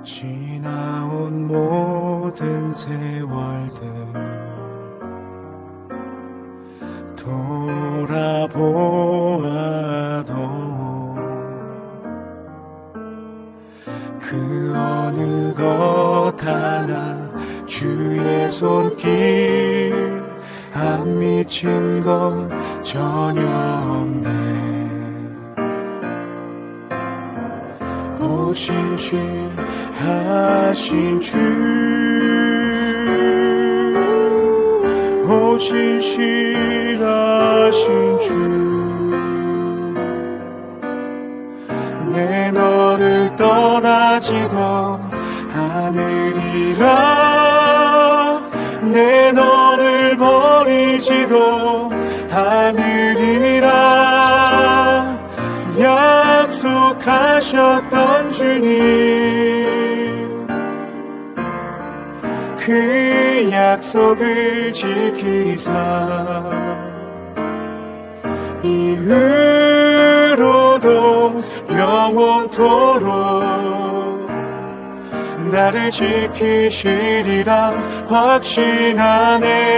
지나온 모든 세월들 돌아보아도 그 어느 것 하나 주의 손길 안 미친 것 전혀 없네. 오신실하신 주, 오신실하신 주, 내 너를 떠나지도 않으리라, 내 너를 버리지도 않으리라. 약속하셨던 주님, 그 약속을 지키사 이후로도 영원토록 나를 지키시리라 확신하네.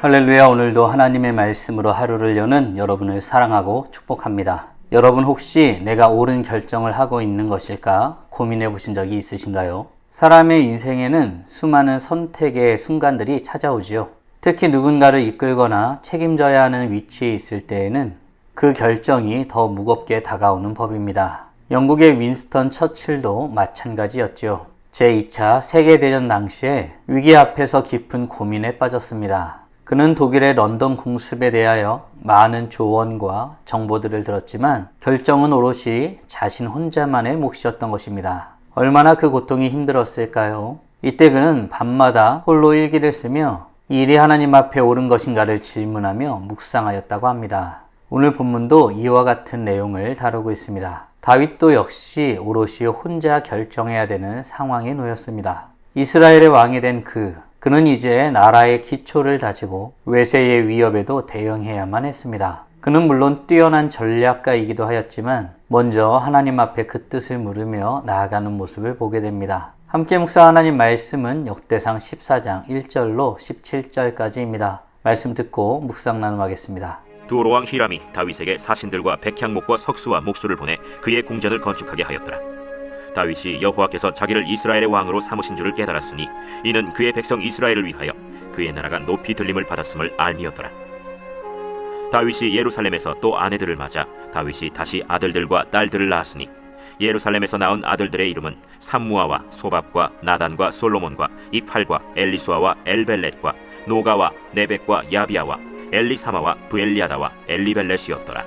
할렐루야. 오늘도 하나님의 말씀으로 하루를 여는 여러분을 사랑하고 축복합니다. 여러분 혹시 내가 옳은 결정을 하고 있는 것일까 고민해 보신 적이 있으신가요? 사람의 인생에는 수많은 선택의 순간들이 찾아오지요. 특히 누군가를 이끌거나 책임져야 하는 위치에 있을 때에는 그 결정이 더 무겁게 다가오는 법입니다. 영국의 윈스턴 처칠도 마찬가지였죠. 제2차 세계대전 당시에 위기 앞에서 깊은 고민에 빠졌습니다. 그는 독일의 런던 공습에 대하여 많은 조언과 정보들을 들었지만 결정은 오롯이 자신 혼자만의 몫이었던 것입니다. 얼마나 그 고통이 힘들었을까요? 이때 그는 밤마다 홀로 일기를 쓰며 이 일이 하나님 앞에 옳은 것인가를 질문하며 묵상하였다고 합니다. 오늘 본문도 이와 같은 내용을 다루고 있습니다. 다윗도 역시 오롯이 혼자 결정해야 되는 상황에 놓였습니다. 이스라엘의 왕이 된 그는 이제 나라의 기초를 다지고 외세의 위협에도 대응해야만 했습니다. 그는 물론 뛰어난 전략가이기도 하였지만 먼저 하나님 앞에 그 뜻을 물으며 나아가는 모습을 보게 됩니다. 함께 묵상 하나님 말씀은 역대상 14장 1절로 17절까지입니다. 말씀 듣고 묵상 나눔하겠습니다. 두로왕 히람이 다윗에게 사신들과 백향목과 석수와 목수를 보내 그의 궁전을 건축하게 하였더라. 다윗이 여호와께서 자기를 이스라엘의 왕으로 삼으신 줄을 깨달았으니 이는 그의 백성 이스라엘을 위하여 그의 나라가 높이 들림을 받았음을 알미였더라. 다윗이 예루살렘에서 또 아내들을 맞아 다윗이 다시 아들들과 딸들을 낳았으니 예루살렘에서 낳은 아들들의 이름은 삼무아와 소밥과 나단과 솔로몬과 이팔과 엘리수아와 엘벨렛과 노가와 네벡과 야비아와 엘리사마와 부엘리아다와 엘리벨렛이었더라.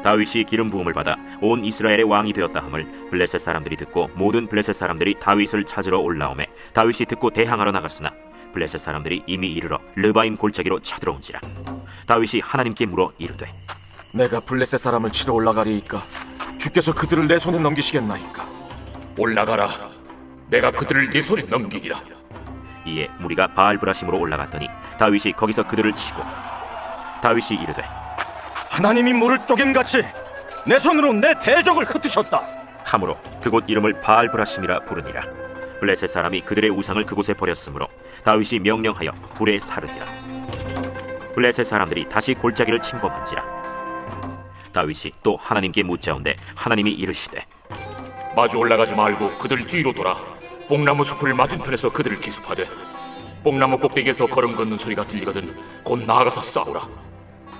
다윗이 기름 부음을 받아 온 이스라엘의 왕이 되었다 함을 블레셋 사람들이 듣고 모든 블레셋 사람들이 다윗을 찾으러 올라오매 다윗이 듣고 대항하러 나갔으나 블레셋 사람들이 이미 이르러 르바임 골짜기로 쳐들어온지라. 다윗이 하나님께 물어 이르되 내가 블레셋 사람을 치러 올라가리이까 주께서 그들을 내 손에 넘기시겠나이까? 올라가라. 내가 그들을 네 손에 넘기리라. 이에 무리가 바알브라심으로 올라갔더니 다윗이 거기서 그들을 치고 다윗이 이르되 하나님이 물을 쪼갠같이 내 손으로 내 대적을 흩으셨다 함으로 그곳 이름을 바알브라심이라 부르니라. 블레셋 사람이 그들의 우상을 그곳에 버렸으므로 다윗이 명령하여 불에 사르니라. 블레셋 사람들이 다시 골짜기를 침범한지라. 다윗이 또 하나님께 묻자온데 하나님이 이르시되 마주 올라가지 말고 그들 뒤로 돌아 뽕나무 숲을 맞은편에서 그들을 기습하되 뽕나무 꼭대기에서 걸음 걷는 소리가 들리거든 곧 나아가서 싸우라.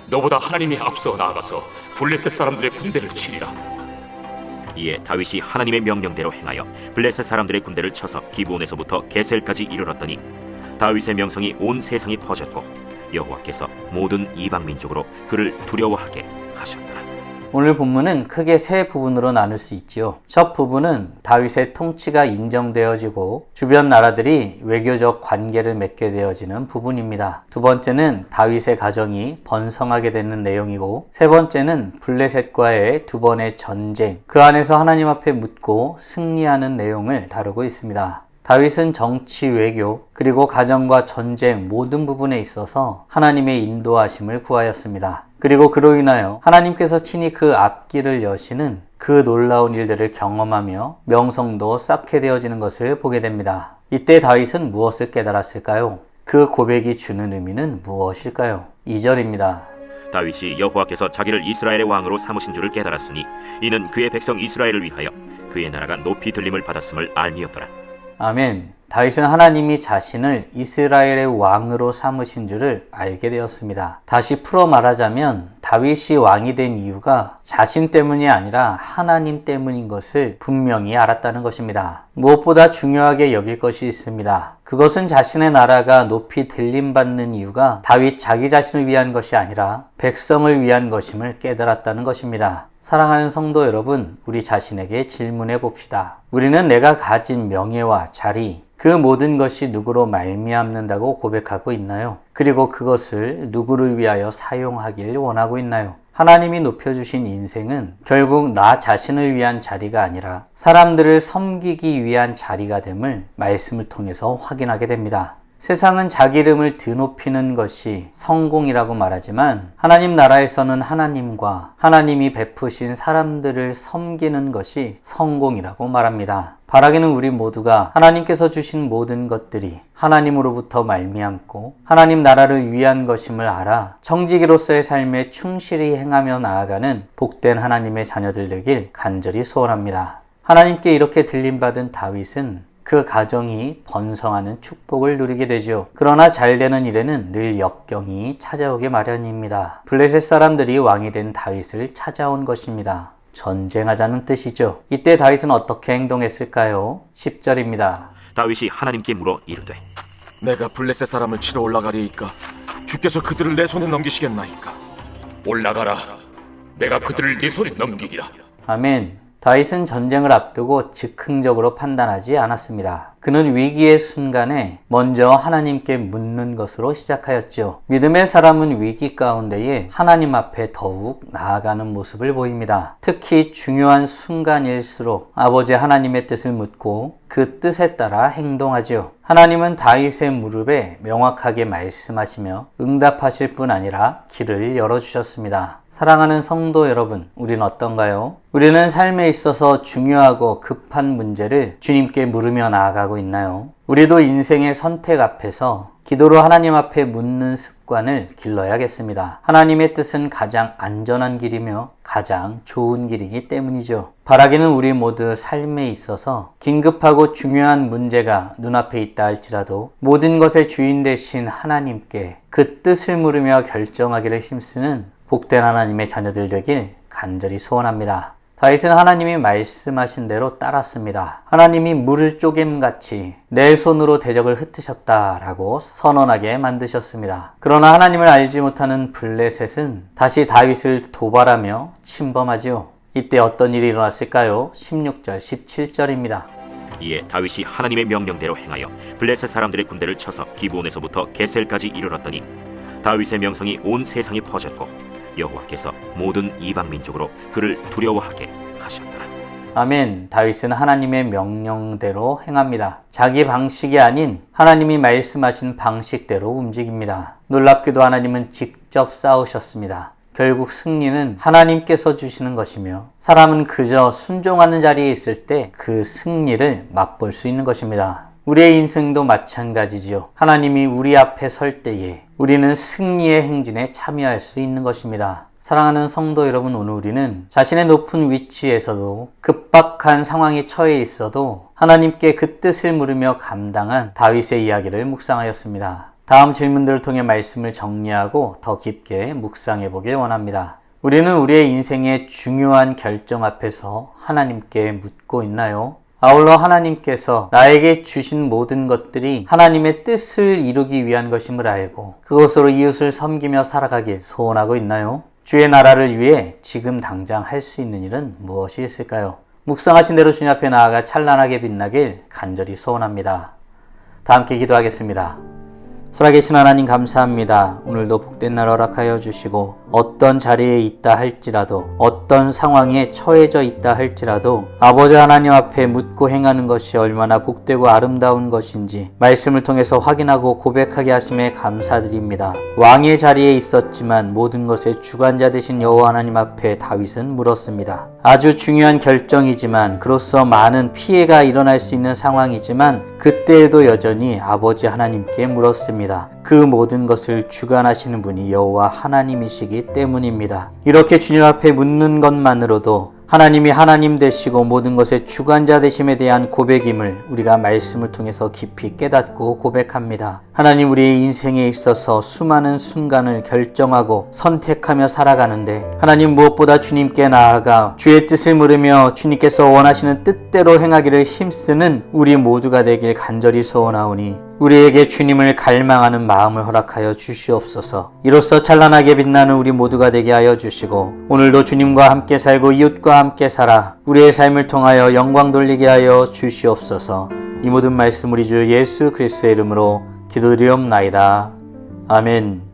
너보다 하나님이 앞서 나아가서 블레셋 사람들의 군대를 치리라. 이에 다윗이 하나님의 명령대로 행하여 블레셋 사람들의 군대를 쳐서 기브온에서부터 게셀까지 이르렀더니 다윗의 명성이 온 세상에 퍼졌고 여호와께서 모든 이방 민족으로 그를 두려워하게 하셨더라. 오늘 본문은 크게 세 부분으로 나눌 수 있지요. 첫 부분은 다윗의 통치가 인정되어지고 주변 나라들이 외교적 관계를 맺게 되어지는 부분입니다. 두 번째는 다윗의 가정이 번성하게 되는 내용이고, 세 번째는 블레셋과의 두 번의 전쟁, 그 안에서 하나님 앞에 묻고 승리하는 내용을 다루고 있습니다. 다윗은 정치, 외교, 그리고 가정과 전쟁 모든 부분에 있어서 하나님의 인도하심을 구하였습니다. 그리고 그로 인하여 하나님께서 친히 그 앞길을 여시는 그 놀라운 일들을 경험하며 명성도 쌓게 되어지는 것을 보게 됩니다. 이때 다윗은 무엇을 깨달았을까요? 그 고백이 주는 의미는 무엇일까요? 2절입니다. 다윗이 여호와께서 자기를 이스라엘의 왕으로 삼으신 줄을 깨달았으니 이는 그의 백성 이스라엘을 위하여 그의 나라가 높이 들림을 받았음을 알미였더라. 아멘. 다윗은 하나님이 자신을 이스라엘의 왕으로 삼으신 줄을 알게 되었습니다. 다시 풀어 말하자면 다윗이 왕이 된 이유가 자신 때문이 아니라 하나님 때문인 것을 분명히 알았다는 것입니다. 무엇보다 중요하게 여길 것이 있습니다. 그것은 자신의 나라가 높이 들림받는 이유가 다윗 자기 자신을 위한 것이 아니라 백성을 위한 것임을 깨달았다는 것입니다. 사랑하는 성도 여러분, 우리 자신에게 질문해 봅시다. 우리는 내가 가진 명예와 자리, 그 모든 것이 누구로 말미암는다고 고백하고 있나요? 그리고 그것을 누구를 위하여 사용하길 원하고 있나요? 하나님이 높여주신 인생은 결국 나 자신을 위한 자리가 아니라 사람들을 섬기기 위한 자리가 됨을 말씀을 통해서 확인하게 됩니다. 세상은 자기 이름을 드높이는 것이 성공이라고 말하지만 하나님 나라에서는 하나님과 하나님이 베푸신 사람들을 섬기는 것이 성공이라고 말합니다. 바라기는 우리 모두가 하나님께서 주신 모든 것들이 하나님으로부터 말미암고 하나님 나라를 위한 것임을 알아 청지기로서의 삶에 충실히 행하며 나아가는 복된 하나님의 자녀들 되길 간절히 소원합니다. 하나님께 이렇게 들림받은 다윗은 그 가정이 번성하는 축복을 누리게 되죠. 그러나 잘 되는 일에는 늘 역경이 찾아오게 마련입니다. 블레셋 사람들이 왕이 된 다윗을 찾아온 것입니다. 전쟁하자는 뜻이죠. 이때 다윗은 어떻게 행동했을까요? 10절입니다. 다윗이 하나님께 물어 이르되 내가 블레셋 사람을 치러 올라가리이까 주께서 그들을 내 손에 넘기시겠나이까. 올라가라. 내가 그들을 네 손에 넘기리라. 아멘. 다윗은 전쟁을 앞두고 즉흥적으로 판단하지 않았습니다. 그는 위기의 순간에 먼저 하나님께 묻는 것으로 시작하였죠. 믿음의 사람은 위기 가운데에 하나님 앞에 더욱 나아가는 모습을 보입니다. 특히 중요한 순간일수록 아버지 하나님의 뜻을 묻고 그 뜻에 따라 행동하죠. 하나님은 다윗의 무릎에 명확하게 말씀하시며 응답하실 뿐 아니라 길을 열어주셨습니다. 사랑하는 성도 여러분, 우린 어떤가요? 우리는 삶에 있어서 중요하고 급한 문제를 주님께 물으며 나아가고 있나요? 우리도 인생의 선택 앞에서 기도로 하나님 앞에 묻는 습관을 길러야겠습니다. 하나님의 뜻은 가장 안전한 길이며 가장 좋은 길이기 때문이죠. 바라기는 우리 모두 삶에 있어서 긴급하고 중요한 문제가 눈앞에 있다 할지라도 모든 것의 주인 되신 하나님께 그 뜻을 물으며 결정하기를 힘쓰는 복된 하나님의 자녀들 되길 간절히 소원합니다. 다윗은 하나님이 말씀하신 대로 따랐습니다. 하나님이 물을 쪼갰같이 내 손으로 대적을 흩으셨다라고 선언하게 만드셨습니다. 그러나 하나님을 알지 못하는 블레셋은 다시 다윗을 도발하며 침범하지요. 이때 어떤 일이 일어났을까요? 16절, 17절입니다. 이에 다윗이 하나님의 명령대로 행하여 블레셋 사람들의 군대를 쳐서 기브온에서부터 게셀까지 이르렀더니 다윗의 명성이 온 세상에 퍼졌고 여호와께서 모든 이방 민족으로 그를 두려워하게 하셨더라. 아멘. 다윗은 하나님의 명령대로 행합니다. 자기 방식이 아닌 하나님이 말씀하신 방식대로 움직입니다. 놀랍게도 하나님은 직접 싸우셨습니다. 결국 승리는 하나님께서 주시는 것이며 사람은 그저 순종하는 자리에 있을 때 그 승리를 맛볼 수 있는 것입니다. 우리의 인생도 마찬가지지요. 하나님이 우리 앞에 설 때에 우리는 승리의 행진에 참여할 수 있는 것입니다. 사랑하는 성도 여러분, 오늘 우리는 자신의 높은 위치에서도 급박한 상황에 처해 있어도 하나님께 그 뜻을 물으며 감당한 다윗의 이야기를 묵상하였습니다. 다음 질문들을 통해 말씀을 정리하고 더 깊게 묵상해 보길 원합니다. 우리는 우리의 인생의 중요한 결정 앞에서 하나님께 묻고 있나요? 아울러 하나님께서 나에게 주신 모든 것들이 하나님의 뜻을 이루기 위한 것임을 알고 그것으로 이웃을 섬기며 살아가길 소원하고 있나요? 주의 나라를 위해 지금 당장 할 수 있는 일은 무엇이 있을까요? 묵상하신 대로 주님 앞에 나아가 찬란하게 빛나길 간절히 소원합니다. 다 함께 기도하겠습니다. 살아계신 하나님 감사합니다. 오늘도 복된 날 허락하여 주시고 어떤 자리에 있다 할지라도 어떤 상황에 처해져 있다 할지라도 아버지 하나님 앞에 묻고 행하는 것이 얼마나 복되고 아름다운 것인지 말씀을 통해서 확인하고 고백하게 하심에 감사드립니다. 왕의 자리에 있었지만 모든 것의 주관자 되신 여호와 하나님 앞에 다윗은 물었습니다. 아주 중요한 결정이지만 그로써 많은 피해가 일어날 수 있는 상황이지만 그때에도 여전히 아버지 하나님께 물었습니다. 그 모든 것을 주관하시는 분이 여호와 하나님이시기 때문입니다. 이렇게 주님 앞에 묻는 것만으로도 하나님이 하나님 되시고 모든 것의 주관자 되심에 대한 고백임을 우리가 말씀을 통해서 깊이 깨닫고 고백합니다. 하나님, 우리의 인생에 있어서 수많은 순간을 결정하고 선택하며 살아가는데 하나님, 무엇보다 주님께 나아가 주의 뜻을 물으며 주님께서 원하시는 뜻대로 행하기를 힘쓰는 우리 모두가 되길 간절히 소원하오니 우리에게 주님을 갈망하는 마음을 허락하여 주시옵소서. 이로써 찬란하게 빛나는 우리 모두가 되게 하여 주시고 오늘도 주님과 함께 살고 이웃과 함께 살아 우리의 삶을 통하여 영광 돌리게 하여 주시옵소서. 이 모든 말씀 우리 주 예수 그리스도의 이름으로 기도드리옵나이다. 아멘.